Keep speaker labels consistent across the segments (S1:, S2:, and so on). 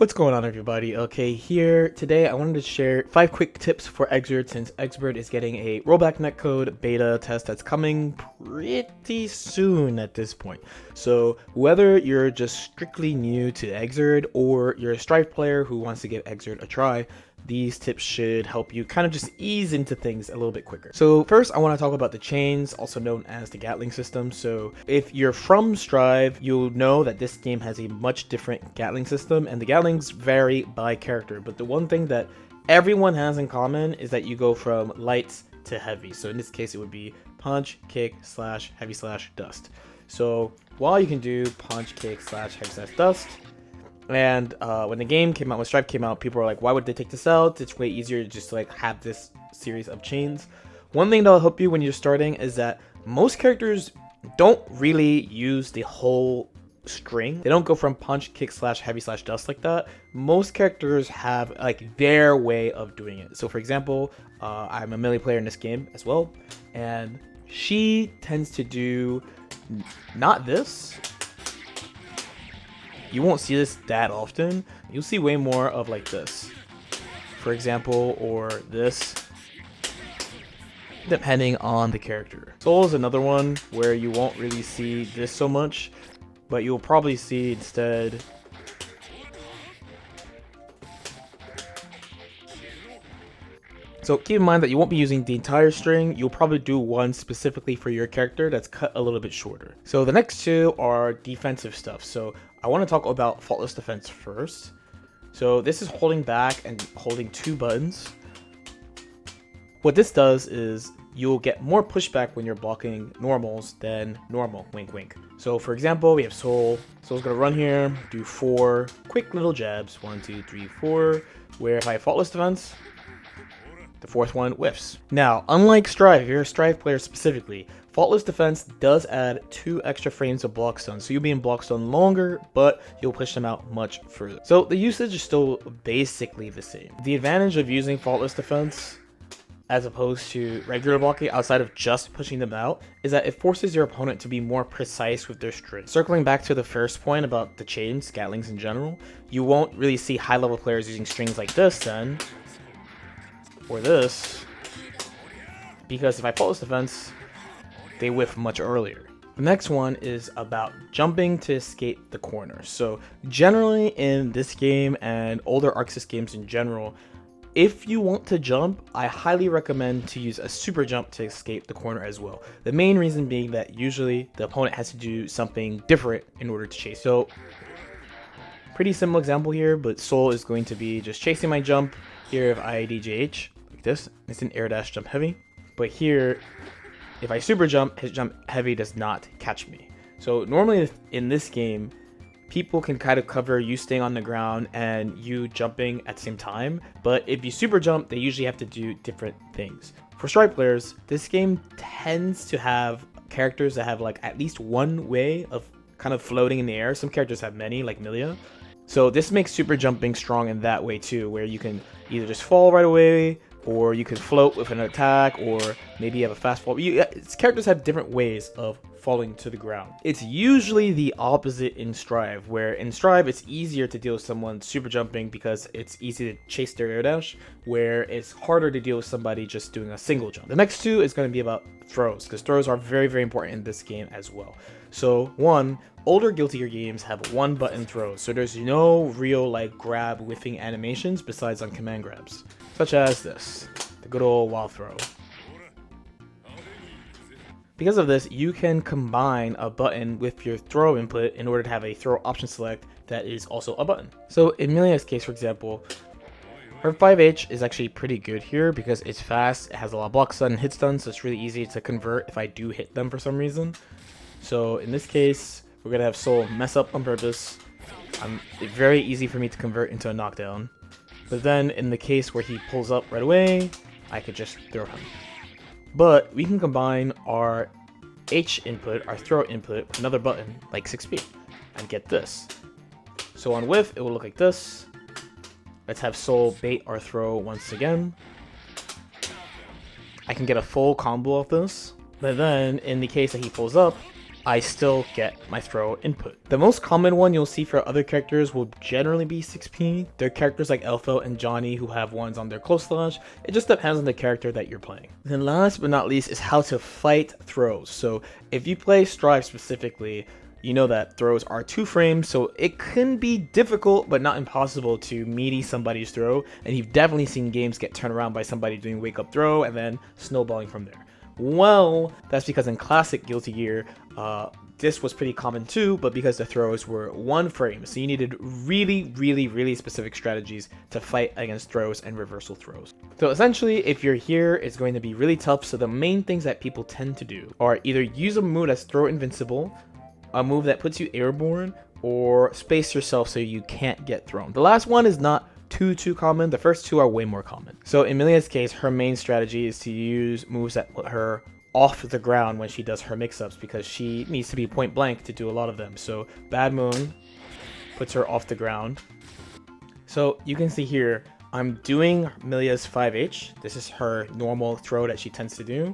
S1: What's going on, everybody? Okay, here today I wanted to share 5 quick tips for XRD since XRD is getting a rollback netcode beta test that's coming pretty soon at this point. So whether you're just strictly new to XRD or you're a Strive player who wants to give XRD a try, these tips should help you kind of just ease into things a little bit quicker. So first I want to talk about the chains, also known as the Gatling system. So if you're from Strive, you'll know that this game has a much different Gatling system, and the Gatlings vary by character. But the one thing that everyone has in common is that you go from light to heavy. So in this case, it would be punch, kick, slash, heavy slash, dust. So while you can do punch, kick, slash, heavy slash, dust, and when the game came out, when Strive came out, people were like, why would they take this out? It's way easier to just like have this series of chains. One thing that'll help you when you're starting is that most characters don't really use the whole string. They don't go from punch, kick, slash, heavy slash, dust like that. Most characters have like their way of doing it. So for example, I'm a melee player in this game as well, and she tends to do not this. You won't see this that often. You'll see way more of like this, for example, or this, depending on the character. Soul is another one where you won't really see this so much, but you'll probably see instead so keep in mind that you won't be using the entire string. You'll probably do one specifically for your character that's cut a little bit shorter. So the next two are defensive stuff. So I want to talk about faultless defense first. So this is holding back and holding 2 buttons. What this does is you'll get more pushback when you're blocking normals than normal, wink wink. So for example, we have Soul. Soul's gonna run here, do 4 quick little jabs, 1, 2, 3, 4, where if I have faultless defense, the 4th one whiffs. Now, unlike Strive, if you're a Strive player specifically, faultless defense does add 2 extra frames of block stun, so you'll be in block stun longer, but you'll push them out much further. So the usage is still basically the same. The advantage of using faultless defense as opposed to regular blocking outside of just pushing them out is that it forces your opponent to be more precise with their string. Circling back to the first point about the chains, Gatlings in general, you won't really see high level players using strings like this then, or this, because if I faultless defense, they whiff much earlier. The next one is about jumping to escape the corner. So generally in this game and older Arxis games in general, if you want to jump, I highly recommend to use a super jump to escape the corner as well. The main reason being that usually the opponent has to do something different in order to chase. So pretty simple example here, but Soul is going to be just chasing my jump. Here if I DJH, like this, it's an air dash jump heavy. But here, if I super jump, his jump heavy does not catch me. So normally in this game, people can kind of cover you staying on the ground and you jumping at the same time. But if you super jump, they usually have to do different things. For Strive players, this game tends to have characters that have like at least one way of kind of floating in the air. Some characters have many, like Milia. So this makes super jumping strong in that way too, where you can either just fall right away, or you can float with an attack, or maybe you have a fast fall. Characters have different ways of falling to the ground. It's usually the opposite in Strive, where in Strive it's easier to deal with someone super jumping because it's easy to chase their air dash, where it's harder to deal with somebody just doing a single jump. The next two is going to be about throws, because throws are very, very important in this game as well. So one, older Guilty Gear games have 1 button throws, so there's no real like grab whiffing animations besides on command grabs, such as this, the good old wall throw. Because of this, you can combine a button with your throw input in order to have a throw option select that is also a button. So in Milia's case, for example, her 5H is actually pretty good here because it's fast, it has a lot of block stun and hit stun, so it's really easy to convert if I do hit them for some reason. So in this case, we're gonna have Soul mess up on purpose. It's very easy for me to convert into a knockdown. But then in the case where he pulls up right away, I could just throw him. But we can combine our H input, our throw input, with another button like 6B and get this. So on whiff, it will look like this. Let's have Soul bait our throw once again. I can get a full combo of this. But then in the case that he pulls up, I still get my throw input. The most common one you'll see for other characters will generally be 6P. There are characters like Elfo and Johnny who have ones on their close slash. It just depends on the character that you're playing. Then last but not least is how to fight throws. So if you play Strive specifically, you know that throws are 2 frames, so it can be difficult but not impossible to meaty somebody's throw, and you've definitely seen games get turned around by somebody doing wake up throw and then snowballing from there. Well, that's because in classic Guilty Gear, this was pretty common too, but because the throws were 1 frame, so you needed really specific strategies to fight against throws and reversal throws. So essentially, if you're here, it's going to be really tough, so the main things that people tend to do are either use a move that's throw invincible, a move that puts you airborne, or space yourself so you can't get thrown. The last one is not too common. The first 2 are way more common. So in Milia's case, her main strategy is to use moves that put her off the ground when she does her mix-ups, because she needs to be point blank to do a lot of them. So Bad Moon puts her off the ground. So you can see here, I'm doing Milia's 5H. This is her normal throw that she tends to do.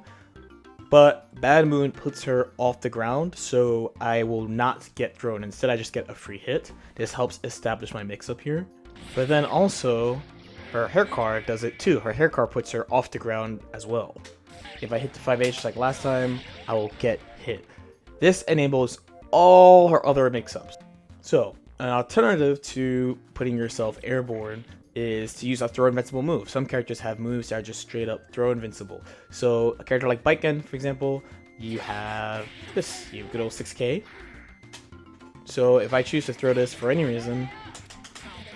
S1: But Bad Moon puts her off the ground, so I will not get thrown. Instead, I just get a free hit. This helps establish my mix-up here. But then also, her hair card does it too. Her hair card puts her off the ground as well. If I hit the 5H like last time, I will get hit. This enables all her other mix-ups. So, an alternative to putting yourself airborne is to use a throw invincible move. Some characters have moves that are just straight up throw invincible. So a character like Biken, for example, you have this, you have good old 6K. So if I choose to throw this for any reason,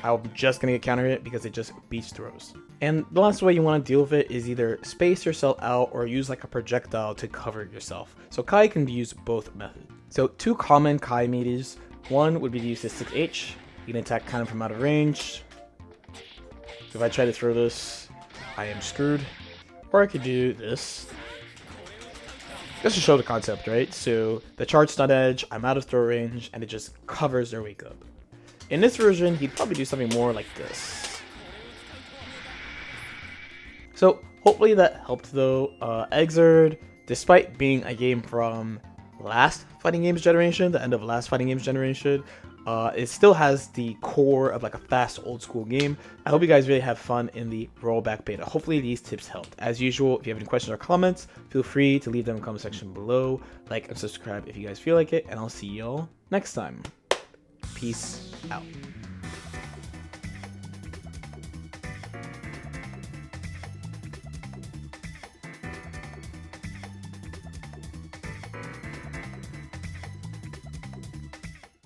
S1: I'm just gonna get counter hit because it just beats throws. And the last way you want to deal with it is either space yourself out or use like a projectile to cover yourself. So Kai can be used both methods. So 2 common Kai meteors. One would be to use this 6H. You can attack kind of from out of range. So if I try to throw this, I am screwed. Or I could do this. Just to show the concept, right? So the charge stun edge, I'm out of throw range, and it just covers their wake up. In this version, he'd probably do something more like this. So hopefully that helped though. XRD, despite being a game from last fighting games generation, the end of last fighting games generation, it still has the core of like a fast old school game. I hope you guys really have fun in the rollback beta. Hopefully these tips helped. As usual, if you have any questions or comments, feel free to leave them in the comment section below. Like and subscribe if you guys feel like it, and I'll see y'all next time. Peace out.